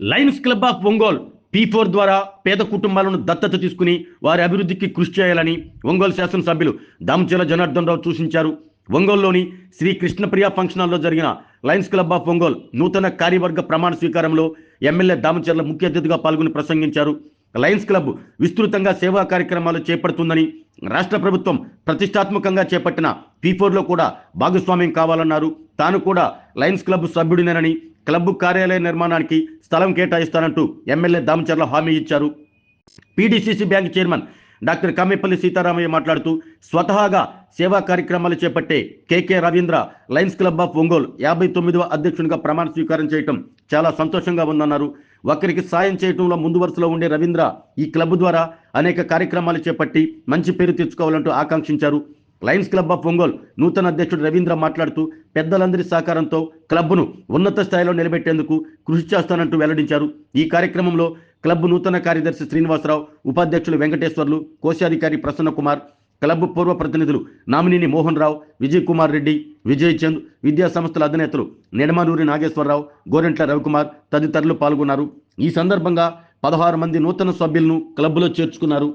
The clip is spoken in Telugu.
Lions club of Ongole P4 ద్వారా పేద కుటుంబాలను దత్తత తీసుకుని వారి అభివృద్ధికి కృషి చేయాలని ఒంగోలు శాసనసభ్యులు దామచర్ల జనార్దన్ రావు సూచించారు. ఒంగోలులోని శ్రీ కృష్ణప్రియ ఫంక్షన్ హాల్లో జరిగిన లయన్స్ క్లబ్ ఆఫ్ ఒంగోల్ నూతన కార్యవర్గ ప్రమాణ స్వీకారంలో ఎమ్మెల్యే దామచర్ల ముఖ్య అతిథిగా పాల్గొని ప్రసంగించారు. లయన్స్ క్లబ్ విస్తృతంగా సేవా కార్యక్రమాలు చేపడుతుందని, రాష్ట్ర ప్రభుత్వం ప్రతిష్టాత్మకంగా చేపట్టిన P4లో కూడా భాగస్వామ్యం కావాలన్నారు. తాను కూడా లయన్స్ క్లబ్ సభ్యుడినేనని, క్లబ్ కార్యాలయ నిర్మాణానికి స్థలం కేటాయిస్తానంటూ ఎమ్మెల్యే దామచర్ల హామీ ఇచ్చారు. PDCC bank chairman doctor Kamepalli Sitaramayya మాట్లాడుతూ, స్వతహాగా సేవా కార్యక్రమాలు చేపట్టే KK Ravindra lions club of Ongole 59వ అధ్యక్షునిగా ప్రమాణ స్వీకారం చేయటం చాలా సంతోషంగా ఉందన్నారు. ఒకరికి సాయం చేయటంలో ముందు వరుసలో ఉండే రవీంద్ర ఈ క్లబ్ ద్వారా అనేక కార్యక్రమాలు చేపట్టి మంచి పేరు తెచ్చుకోవాలంటూ ఆకాంక్షించారు. లయన్స్ క్లబ్ ఆఫ్ ఒంగోల్ నూతన అధ్యక్షుడు రవీంద్ర మాట్లాడుతూ, పెద్దలందరి సహకారంతో క్లబ్ను ఉన్నత స్థాయిలో నిలబెట్టేందుకు కృషి చేస్తానంటూ వెల్లడించారు. ఈ కార్యక్రమంలో క్లబ్ నూతన కార్యదర్శి శ్రీనివాసరావు, ఉపాధ్యక్షులు వెంకటేశ్వర్లు, కోశాధికారి ప్రసన్న కుమార్, క్లబ్ పూర్వ ప్రతినిధులు నామినేని మోహన్ రావు, విజయ్ కుమార్ రెడ్డి, విజయ్ చంద్, విద్యా సంస్థల అధినేతలు నెడమానూరి నాగేశ్వరరావు, గోరెంట్ల రవికుమార్ తదితరులు పాల్గొన్నారు. ఈ సందర్భంగా 16 మంది నూతన సభ్యులను క్లబ్లో చేర్చుకున్నారు.